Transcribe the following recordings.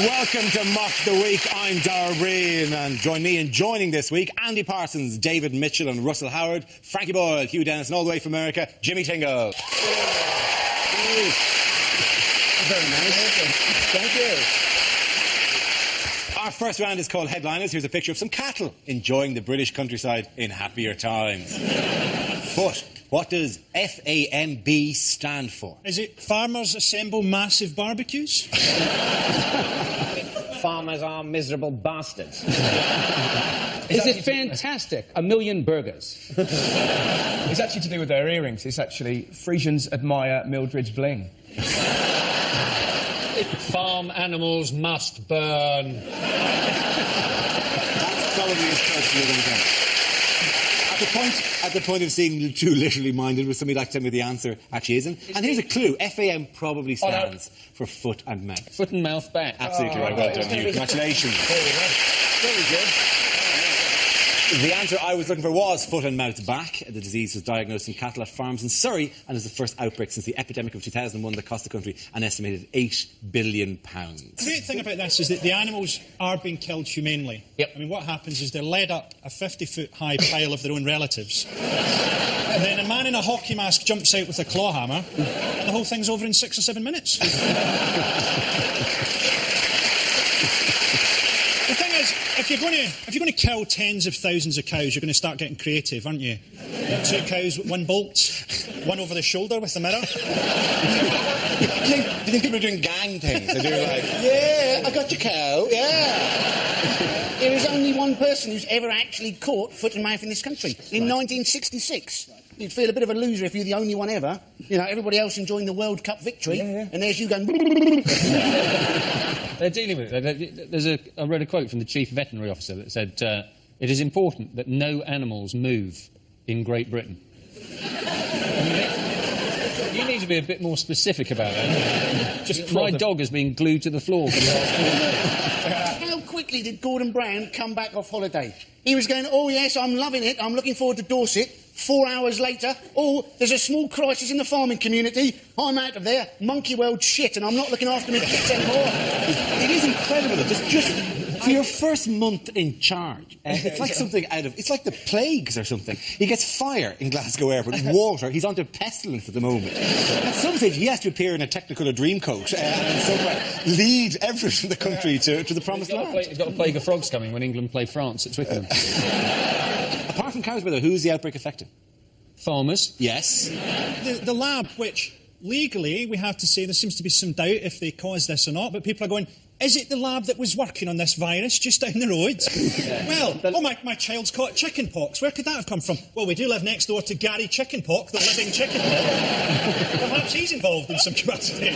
Welcome to Mock the Week. I'm Dara Breen, and join me in joining this week Andy Parsons, David Mitchell and Russell Howard, Frankie Boyle, Hugh Dennis, and all the way from America, Jimmy Tingle. Very nice. Thank you. Our first round is called Headliners. Here's a picture of some cattle enjoying the British countryside in happier times. But what does FAMB stand for? Is it Farmers Assemble Massive Barbecues? Farmers are miserable bastards. Is it fantastic? 1 million burgers. It's actually to do with their earrings. It's actually Frisians admire Mildred's bling. Farm animals must burn. That's probably as close as you're going to get. At the point of seeming too literally minded, would somebody like to tell me the answer actually isn't? And here's a clue. FAM probably stands for foot and mouth. Foot and mouth back. Absolutely right. Well done, Hugh. Congratulations. Very good. The answer I was looking for was foot and mouth back. The disease was diagnosed in cattle at farms in Surrey and is the first outbreak since the epidemic of 2001 that cost the country an estimated £8 billion. The great thing about this is that the animals are being killed humanely. Yep. I mean, what happens is they're led up a 50-foot high pile of their own relatives. And then a man in a hockey mask jumps out with a claw hammer, and the whole thing's over in 6 or 7 minutes. The thing is, if you're going to kill tens of thousands of cows, you're going to start getting creative, aren't you? 2 cows with 1 bolt, one over the shoulder with the mirror. Do you think people are doing gang things? They're doing like, yeah, I got your cow, yeah. There is only one person who's ever actually caught foot and mouth in this country. In 1966. You'd feel a bit of a loser if you're the only one ever. You know, everybody else enjoying the World Cup victory. Yeah. And there's you going... They're dealing with it. I read a quote from the chief veterinary officer that said, it is important that no animals move in Great Britain. You need to be a bit more specific about that. My dog has been glued to the floor for the last 4 days. How quickly did Gordon Brown come back off holiday? He was going, oh yes, I'm loving it, I'm looking forward to Dorset. 4 hours later, oh, there's a small crisis in the farming community. I'm out of there, monkey world shit, and I'm not looking after my kids anymore. It is incredible that just for your first month in charge, it's like something it's like the plagues or something. He gets fire in Glasgow Airport, water, he's onto pestilence at the moment. At some stage, he has to appear in a Technicolor Dreamcoat and somewhere lead everyone in the country to the promised land. He's got a plague of frogs coming when England play France at Twickenham. Apart from cows, by the way, who's the outbreak affecting? Farmers. Yes. The lab, which legally we have to say there seems to be some doubt if they caused this or not, but people are going, is it the lab that was working on this virus just down the road? Well, my child's caught chicken pox. Where could that have come from? Well, we do live next door to Gary Chickenpox, the living chickenpox. Perhaps he's involved in some capacity.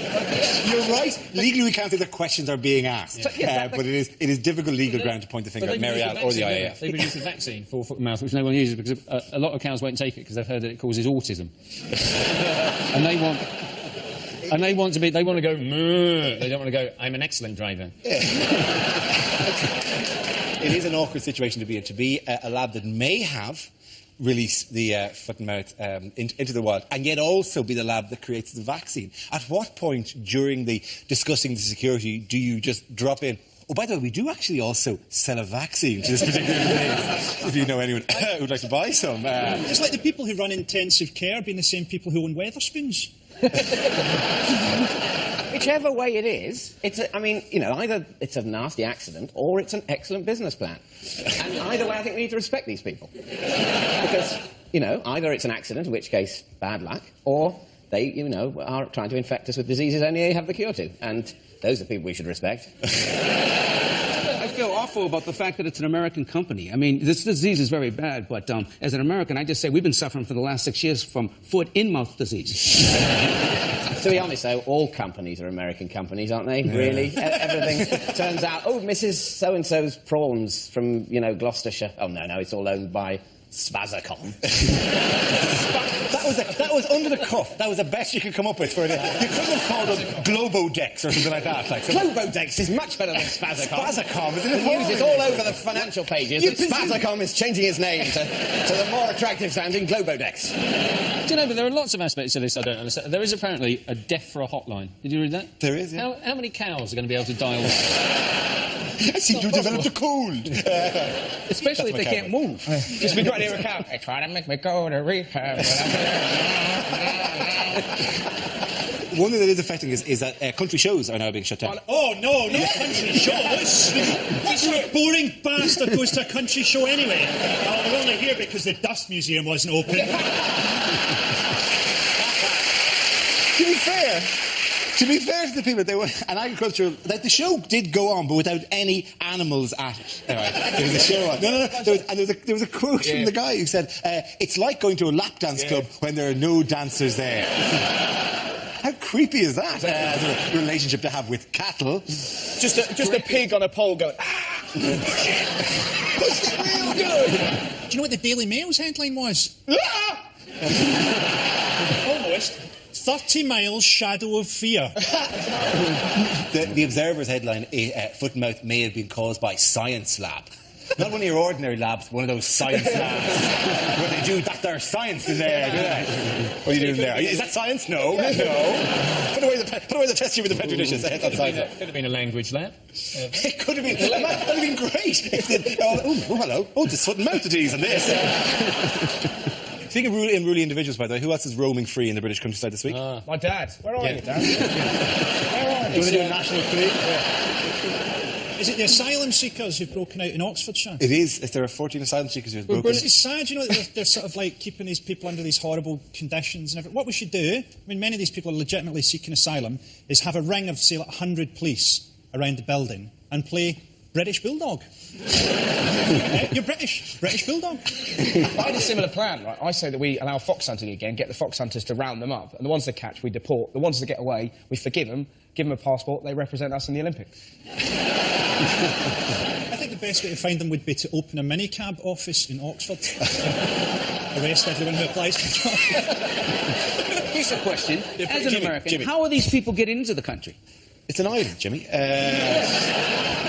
You're right. Legally, we can't say that questions are being asked. Yeah. But it is difficult legal ground to point the finger at Mary Al or the IAF. They produce a vaccine for foot and mouth, which no one uses because a lot of cows won't take it because they've heard that it causes autism. And they want to go, moo. They don't want to go, I'm an excellent driver. Yeah. It is an awkward situation to be in, a lab that may have released the foot and mouth into the wild, and yet also be the lab that creates the vaccine. At what point during the discussing the security do you just drop in, oh, by the way, we do actually also sell a vaccine to this particular disease, if you know anyone who'd like to buy some. It's like the people who run intensive care being the same people who own Wetherspoons. Whichever way it is, either it's a nasty accident or it's an excellent business plan. And either way, I think we need to respect these people. Because, either it's an accident, in which case, bad luck, or they, are trying to infect us with diseases only they have the cure to. And those are people we should respect. I feel awful about the fact that it's an American company. I mean, this disease is very bad, but as an American, I just say we've been suffering for the last 6 years from foot-in-mouth disease. To be honest, though, all companies are American companies, aren't they? Yeah. Really? Everything turns out, oh, Mrs. So-and-so's prawns from, Gloucestershire. Oh, no, it's all owned by Spazzacom. That was under the cuff. That was the best you could come up with for it. You couldn't have called it Globodex or something like that. Globodex is much better than Spazzacom. Spazzacom, isn't it? He uses all over the financial pages that Spazzacom is changing his name to the more attractive sounding Globodex. Do you know, but there are lots of aspects to this I don't understand. There is apparently a death for a hotline. Did you read that? There is, yeah. How many cows are going to be able to dial that? I seem to have developed a cold. Especially if they can't move. Just be right here a cow. They try to make me go to rehab. One thing that is affecting is that country shows are now being shut down. Oh, no, not country shows. What sort of boring bastard goes to a country show anyway? Oh, we're only here because the Dust Museum wasn't open. To be fair to the people, they were an agricultural. Like the show did go on, but without any animals at it. Anyway, there was a show on. No. There was a quote from the guy who said, "It's like going to a lap dance club when there are no dancers there." How creepy is that? As a relationship to have with cattle. Just a pig on a pole going. Push it real good. Do you know what the Daily Mail's headline was? Almost. 30 miles shadow of fear. The Observer's headline, foot and mouth may have been caused by science lab. Not one of your ordinary labs, one of those science labs. Where they do that there science in there, do they? What are you doing there? Is that science? No. Put away the test tube with the petri dishes. That's not science. Could have been a language lab. It could have been. That would have been great. Hello. Oh, there's foot and mouth disease in this. Speaking of unruly individuals, by the way, who else is roaming free in the British countryside this week? My dad. Where are you, Dad? Do you want to do a national creek? Is it the asylum seekers who've broken out in Oxfordshire? It is. There are 14 asylum seekers who have broken out. It's sad, you know, that they're sort of like keeping these people under these horrible conditions and everything. What we should do, I mean, many of these people are legitimately seeking asylum, is have a ring of, say, like 100 police around the building and play British Bulldog. You're British Bulldog. I had a similar plan, right? I say that we allow fox hunting again, get the fox hunters to round them up, and the ones that catch, we deport. The ones that get away, we forgive them, give them a passport, they represent us in the Olympics. I think the best way to find them would be to open a minicab office in Oxford. Arrest everyone who applies for jobs. Here's a question. As an American, how are these people getting into the country? It's an island, Jimmy.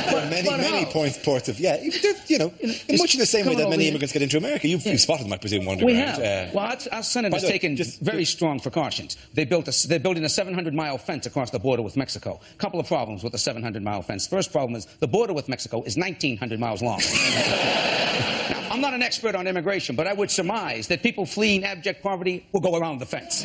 There are many ports of... Yeah, you know, in much in the same way that many immigrants get into America. You've spotted them, I presume, wandering around. We have. Well, our Senate has taken very strong precautions. They're building a 700-mile fence across the border with Mexico. A couple of problems with the 700-mile fence. First problem is the border with Mexico is 1,900 miles long. Now, I'm not an expert on immigration, but I would surmise that people fleeing abject poverty will go around the fence.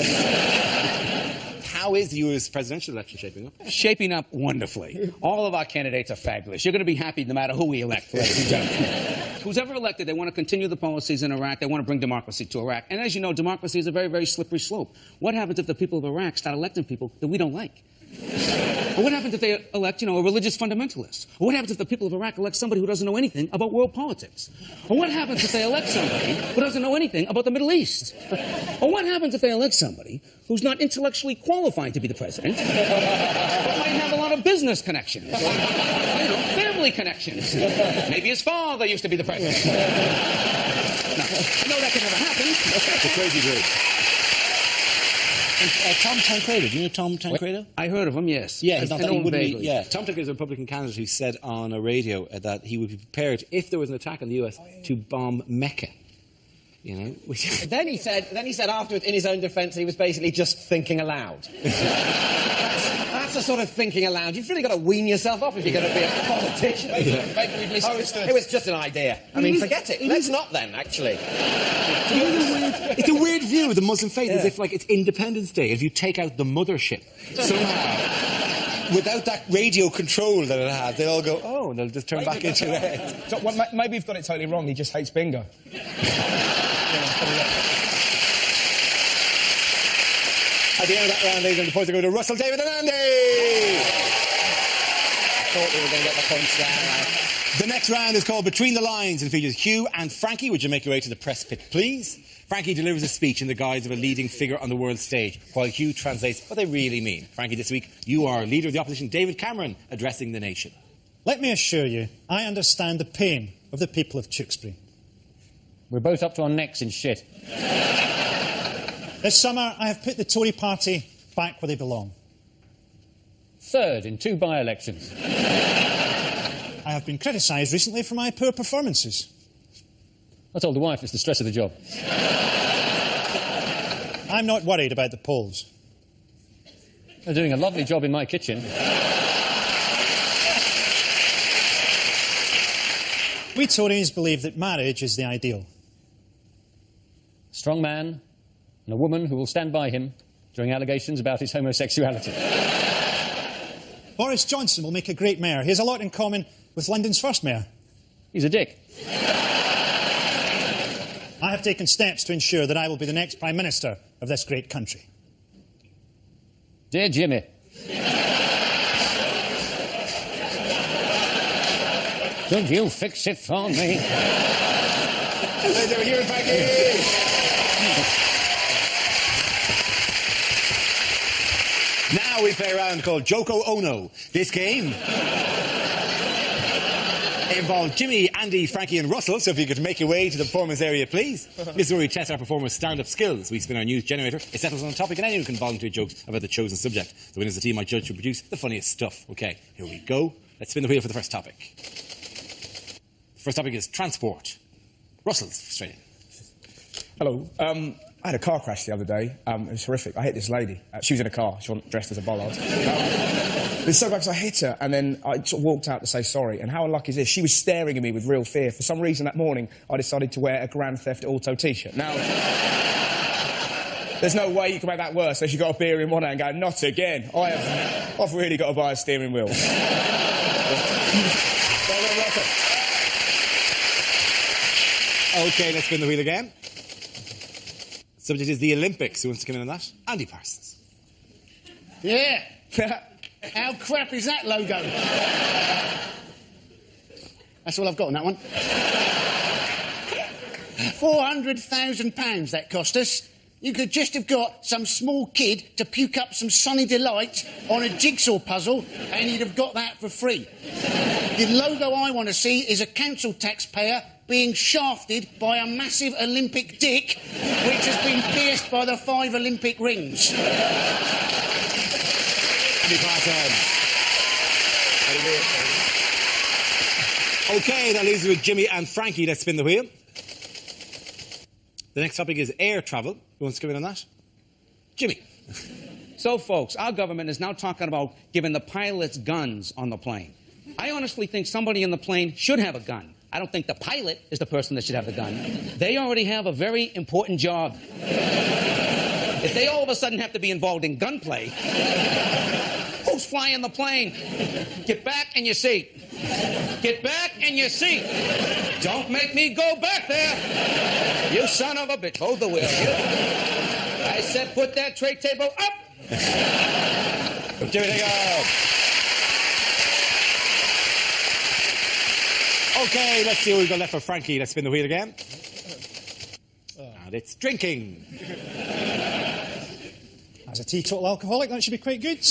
How is the U.S. presidential election shaping up? Shaping up wonderfully. All of our candidates are fabulous. You're going to be happy no matter who we elect, ladies and gentlemen. Who's ever elected, they want to continue the policies in Iraq. They want to bring democracy to Iraq. And as you know, democracy is a very, very slippery slope. What happens if the people of Iraq start electing people that we don't like? Or what happens if they elect, a religious fundamentalist? Or what happens if the people of Iraq elect somebody who doesn't know anything about world politics? Or what happens if they elect somebody who doesn't know anything about the Middle East? Or what happens if they elect somebody who's not intellectually qualified to be the president, but might have a lot of business connections, or, family connections? Maybe his father used to be the president. Now, I know that can never happen. It's a crazy dream. Tom Tancredo, do you know Tom Tancredo? I heard of him, yes. Yeah, Tom Tancredo is a Republican candidate who said on a radio that he would be prepared, if there was an attack on the US, to bomb Mecca. Then he said afterwards, in his own defence, he was basically just thinking aloud. That's the sort of thinking aloud. You've really got to wean yourself off if you're going to be a politician. Maybe we've misunderstood. It was just an idea. I mean, forget it. Let's not then, actually. It's a weird view of the Muslim faith, as if, it's Independence Day. If you take out the mothership, somehow, without that radio control that it has, they all go, oh, and they'll just turn back into it. So, maybe you've got it totally wrong. He just hates bingo. At the end of that round, ladies and the points are going to Russell, David and Andy! I thought we were going to get the points there. The next round is called Between the Lines and features Hugh and Frankie. Would you make your way to the press pit, please? Frankie delivers a speech in the guise of a leading figure on the world stage, while Hugh translates what they really mean. Frankie, this week, you are Leader of the Opposition, David Cameron, addressing the nation. Let me assure you, I understand the pain of the people of Tewkesbury. We're both up to our necks in shit. This summer, I have put the Tory party back where they belong. Third in 2 by-elections. I have been criticised recently for my poor performances. I told the wife it's the stress of the job. I'm not worried about the polls. They're doing a lovely job in my kitchen. We Tories believe that marriage is the ideal. A strong man and a woman who will stand by him during allegations about his homosexuality. Boris Johnson will make a great mayor. He has a lot in common with London's first mayor. He's a dick. I have taken steps to ensure that I will be the next Prime Minister of this great country. Dear Jimmy. Could you fix it for me? Now we play a round called Joko Ono. This game involved Jimmy, Andy, Frankie and Russell, so if you could make your way to the performance area, please. This is where we test our performers' stand-up skills. We spin our news generator, it settles on a topic, and anyone can volunteer jokes about the chosen subject. The winners of the team I judge to produce the funniest stuff. OK, here we go. Let's spin the wheel for the first topic. The first topic is transport. Russell's straight in. Hello. I had a car crash the other day. It was horrific. I hit this lady. She was in a car. She wasn't dressed as a bollard. It's so bad because I hit her and then I sort of walked out to say sorry. And how unlucky is this? She was staring at me with real fear. For some reason that morning, I decided to wear a Grand Theft Auto T-shirt. Now, there's no way you can make that worse unless you've got a beer in one hand and go, not again. I've really got to buy a steering wheel. OK, let's spin the wheel again. Subject is the Olympics. Who wants to come in on that? Andy Parsons. Yeah. How crap is that logo? That's all I've got on that one. £400,000 that cost us. You could just have got some small kid to puke up some Sunny Delight on a jigsaw puzzle and you'd have got that for free. The logo I want to see is a council taxpayer being shafted by a massive Olympic dick which has been pierced by the 5 Olympic rings. OK, that leaves us with Jimmy and Frankie. Let's spin the wheel. The next topic is air travel. Who wants to come in on that? Jimmy. So, folks, our government is now talking about giving the pilots guns on the plane. I honestly think somebody in the plane should have a gun. I don't think the pilot is the person that should have the gun. They already have a very important job. If they all of a sudden have to be involved in gunplay, who's flying the plane? Get back in your seat. Get back in your seat. Don't make me go back there. You son of a bitch. Hold the wheel. I said put that tray table up. Give it a go. OK, let's see what we've got left for Frankie. Let's spin the wheel again. And it's drinking. As a teetotal alcoholic, that should be quite good.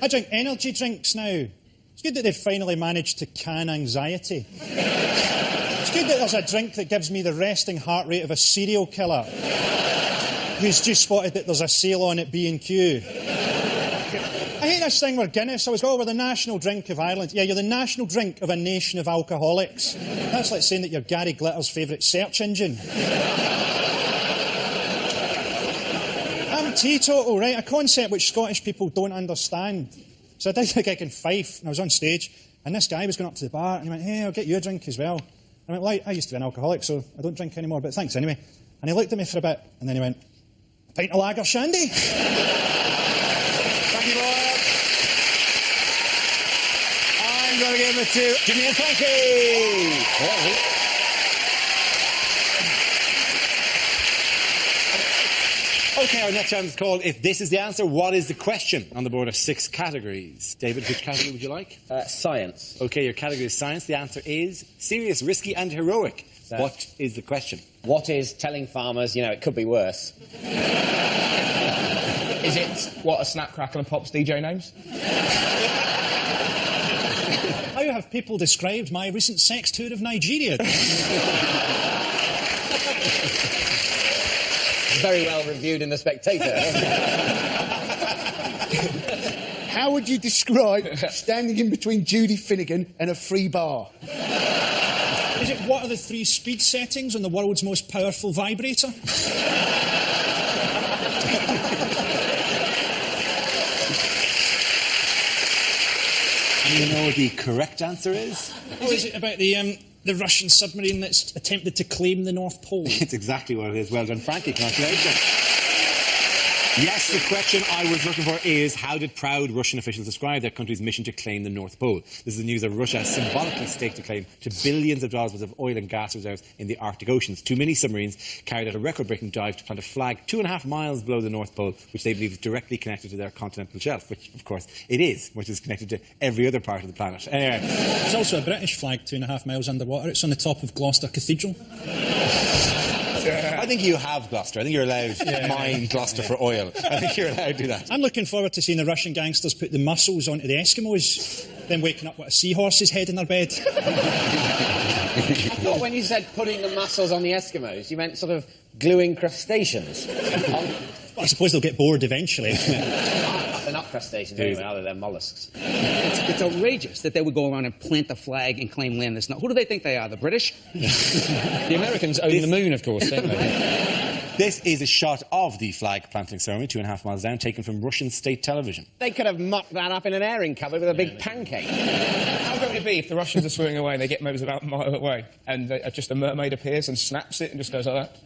I drink energy drinks now. It's good that they've finally managed to can anxiety. It's good that there's a drink that gives me the resting heart rate of a serial killer who's just spotted that there's a sale on at B&Q. I hate this thing where Guinness always go, we're the national drink of Ireland. Yeah, you're the national drink of a nation of alcoholics. That's like saying that you're Gary Glitter's favourite search engine. I'm teetotal, right? A concept which Scottish people don't understand. So I did a gig in Fife, and I was on stage, and this guy was going up to the bar, and he went, hey, I'll get you a drink as well. I went, well, I used to be an alcoholic, so I don't drink anymore, but thanks anyway. And he looked at me for a bit, and then he went, a pint of lager shandy? Thank you, boy. I'm going to give it to Jimmy and Frankie. OK, our next round is called If This Is the Answer, What is the Question? On the board are 6 categories. David, which category would you like? Science. OK, your category is science. The answer is serious, risky and heroic. What is the question? What is telling farmers, it could be worse? Is it what a Snap, Crackle and Pop's DJ names? How have people described my recent sex tour of Nigeria? Very well reviewed in The Spectator. How would you describe standing in between Judy Finnegan and a free bar? Is it what are the 3 speed settings on the world's most powerful vibrator? You know what the correct answer is? Or is it about the Russian submarine that's attempted to claim the North Pole? It's exactly what it is. Well done, Frankie. Congratulations. Yes, the question I was looking for is, how did proud Russian officials describe their country's mission to claim the North Pole? This is the news of Russia symbolically staked a claim to billions of dollars worth of oil and gas reserves in the Arctic Oceans. 2 mini-submarines carried out a record-breaking dive to plant a flag 2.5 miles below the North Pole, which they believe is directly connected to their continental shelf, which, of course, it is, which is connected to every other part of the planet. Anyway. There's also a British flag 2.5 miles underwater. It's on the top of Gloucester Cathedral. I think you have Gloucester. I think you're allowed to mine Gloucester for oil. I think you're allowed to do that. I'm looking forward to seeing the Russian gangsters put the mussels onto the Eskimos, then waking up with a seahorse's head in their bed. I thought when you said putting the mussels on the Eskimos, you meant sort of gluing crustaceans. Well, I suppose they'll get bored eventually. They're not crustaceans anyway, are they? They're mollusks. It's outrageous that they would go around and plant a flag and claim land that's not. Who do they think they are? The British? The Americans own the moon, of course, don't they? This is a shot of the flag planting ceremony, 2.5 miles down, taken from Russian state television. They could have mocked that up in an airing cupboard with a big pancake. How great would it be if the Russians are swimming away and they get maybe about a mile away and just a mermaid appears and snaps it and just goes like that?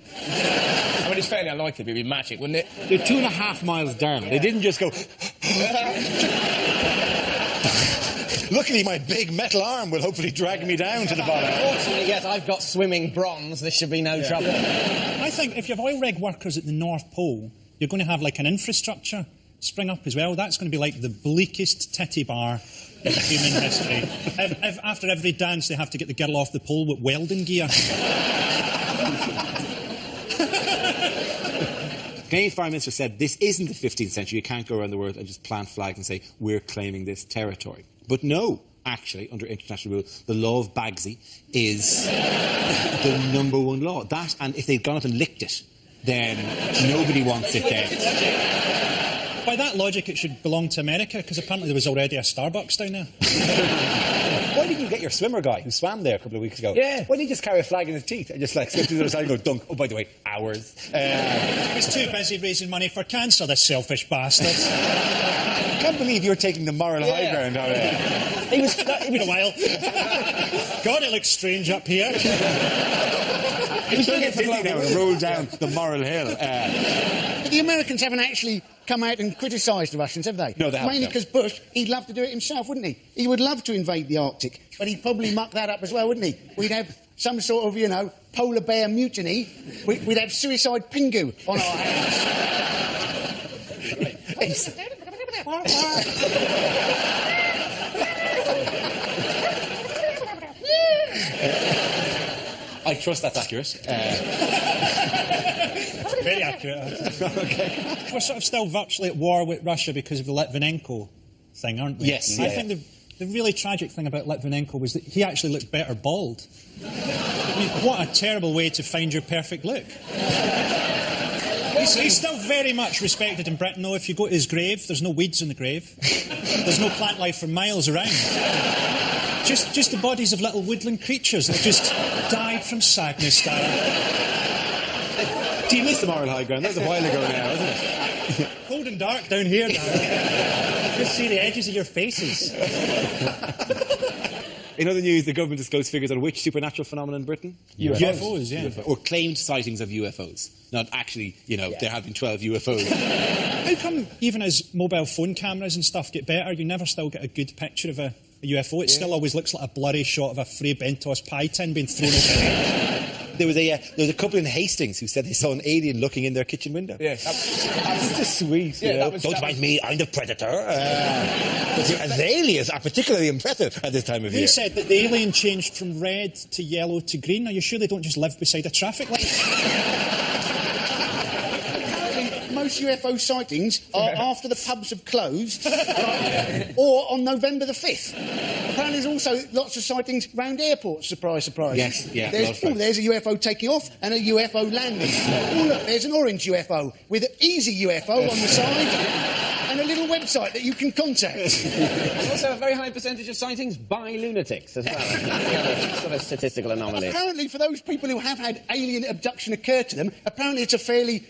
I mean, it's fairly unlikely, but it'd be magic, wouldn't it? They're 2.5 miles down. They didn't just go... Luckily, my big metal arm will hopefully drag me down to the bottom. Fortunately, yes, I've got swimming bronze. This should be no trouble. I think if you have oil rig workers at the North Pole, you're going to have like an infrastructure spring up as well. That's going to be like the bleakest titty bar in human history. After every dance, they have to get the girl off the pole with welding gear. Canadian Prime Minister said this isn't the 15th century. You can't go around the world and just plant flags and say, we're claiming this territory. But no, actually, under international rule, the law of Bagsy is the #1 law. That, and if they'd gone up and licked it, then nobody wants it there. By that logic, it should belong to America, because apparently there was already a Starbucks down there. Why didn't you get your swimmer guy who swam there a couple of weeks ago? Yeah. Why didn't you just carry a flag in his teeth and just like slip to the other side and go dunk? Oh, by the way, ours. He's too busy raising money for cancer, this selfish bastard. I can't believe you're taking the moral high ground out there. He was... It's been a while. God, it looks strange up here. He's going to get dizzy now and roll down the moral hill. But the Americans haven't actually come out and criticised the Russians, have they? No, they haven't. Mainly because Bush, he'd love to do it himself, wouldn't he? He would love to invade the Arctic, but he'd probably muck that up as well, wouldn't he? We'd have some sort of, polar bear mutiny. We'd have suicide Pingu on our hands. I trust that's accurate. Very accurate. Okay. We're sort of still virtually at war with Russia because of the Litvinenko thing, aren't we? Yes. I think the really tragic thing about Litvinenko was that he actually looked better bald. I mean, what a terrible way to find your perfect look. He's still very much respected in Britain, though. If you go to his grave, there's no weeds in the grave. There's no plant life for miles around. Just the bodies of little woodland creatures that just died from sadness, Darren. Do you miss the moral high ground? That was a while ago now, isn't it? Cold and dark down here, Darren. Just see the edges of your faces. In other news, the government disclosed figures on which supernatural phenomenon in Britain? UFOs, yeah. Or claimed sightings of UFOs. Not actually, there have been 12 UFOs. How come, even as mobile phone cameras and stuff get better, you never still get a good picture of a UFO? It still always looks like a blurry shot of a Frey Bentos pie tin being thrown over. There was a couple in Hastings who said they saw an alien looking in their kitchen window. Yeah. That's just sweet. Yeah, Don't mind me, I'm the predator. But the aliens are particularly impressive at this time of year. You said that the alien changed from red to yellow to green. Are you sure they don't just live beside a traffic light? Most UFO sightings are after the pubs have closed or on November the 5th. Apparently apparently there's also lots of sightings around airports, surprise, surprise. Yes, yeah. There's a UFO taking off and a UFO landing. Oh, look, there's an orange UFO with an easy UFO on the side and a little website that you can contact. And also a very high percentage of sightings by lunatics as well. That's the other sort of statistical anomaly. Apparently, for those people who have had alien abduction occur to them, apparently it's a fairly,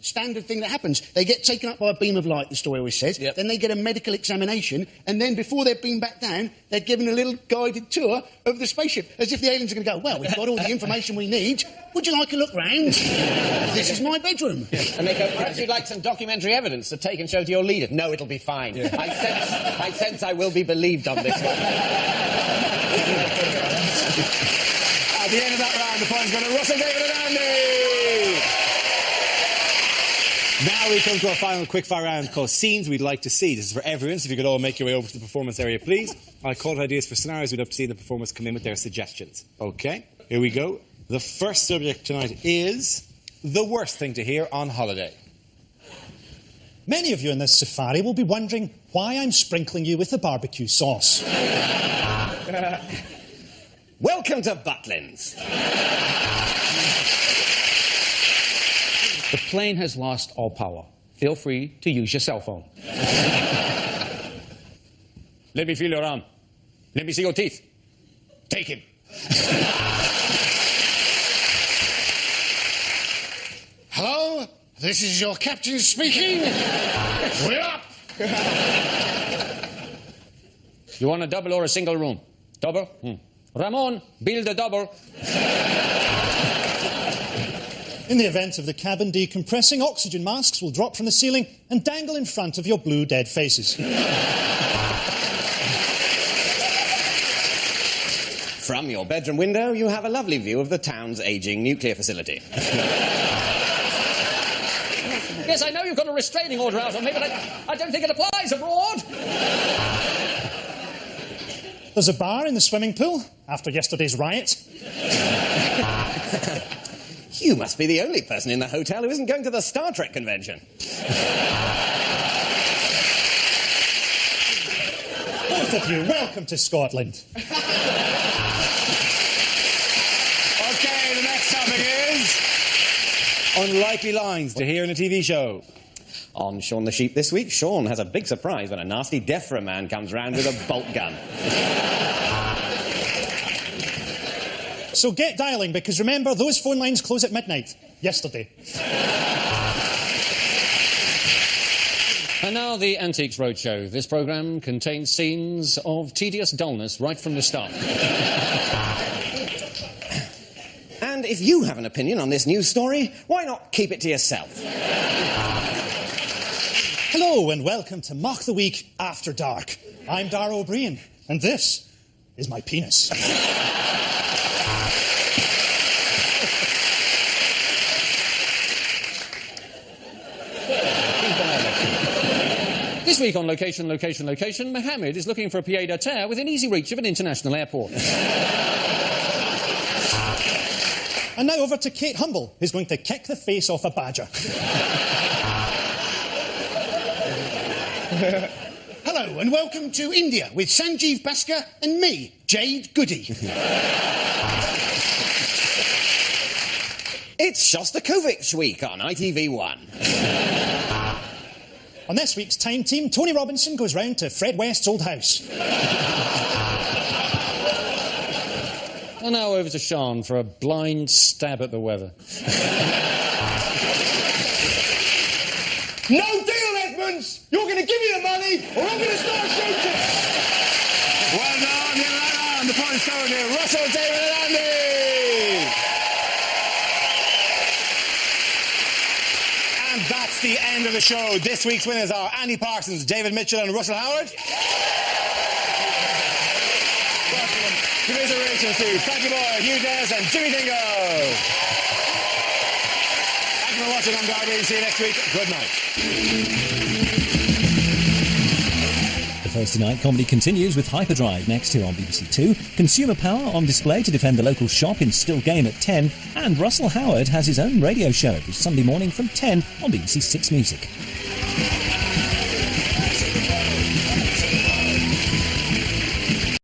standard thing that happens. They get taken up by a beam of light, the story always says, then they get a medical examination, and then before they're beamed back down, they're given a little guided tour of the spaceship, as if the aliens are going to go, well, we've got all the information we need. Would you like a look round? This is my bedroom. And they go, perhaps you'd like some documentary evidence to take and show to your leader. No, it'll be fine. Yeah. I sense I will be believed on this one. At the end of that round, the points go to Russell, David and Andy. Now we come to our final quickfire round called Scenes We'd Like to See. This is for everyone, so if you could all make your way over to the performance area, please. I called ideas for scenarios we'd love to see the performers come in with their suggestions. OK, here we go. The first subject tonight is the worst thing to hear on holiday. Many of you in this safari will be wondering why I'm sprinkling you with the barbecue sauce. Welcome to Butlins. The plane has lost all power. Feel free to use your cell phone. Let me feel your arm. Let me see your teeth. Take him. Hello, this is your captain speaking. We're up. You want a double or a single room? Double? Ramon, build a double. In the event of the cabin decompressing, oxygen masks will drop from the ceiling and dangle in front of your blue dead faces. From your bedroom window, you have a lovely view of the town's ageing nuclear facility. Yes, I know you've got a restraining order out on me, but I don't think it applies abroad. There's a bar in the swimming pool after yesterday's riot. You must be the only person in the hotel who isn't going to the Star Trek convention. Both of you, welcome to Scotland. OK, the next topic is unlikely lines to hear in a TV show. On Shaun the Sheep this week, Shaun has a big surprise when a nasty DEFRA man comes round with a bolt gun. So get dialling, because remember, those phone lines close at midnight. Yesterday. And now the Antiques Roadshow. This programme contains scenes of tedious dullness right from the start. And if you have an opinion on this news story, why not keep it to yourself? Hello and welcome to Mock the Week After Dark. I'm Dara O'Brien, and this is my penis. This week on Location, Mohammed is looking for a pied-à-terre within easy reach of an international airport. And now over to Kate Humble, who's going to kick the face off a badger. Hello and welcome to India with Sanjeev Bhaskar and me, Jade Goody. It's Shostakovich week on ITV1. On this week's Time Team, Tony Robinson goes round to Fred West's old house. And now over to Sean for a blind stab at the weather. No deal, Edmonds! You're going to give me the money, or I'm going to start shooting! Well done, you're right on. The points going to Russell, David and Andy. And that's the end of the show. This week's winners are Andy Parsons, David Mitchell and Russell Howard. Commiseration to Frankie Boyle, Hugh Dennis and Jimmy Dingo. Thank you for watching. I'm Garvey. See you next week. Good night. The Thursday night comedy continues with Hyperdrive next here on BBC Two, Consumer Power on display to defend the local shop in Still Game at 10, and Russell Howard has his own radio show this Sunday morning from 10 on BBC Six Music.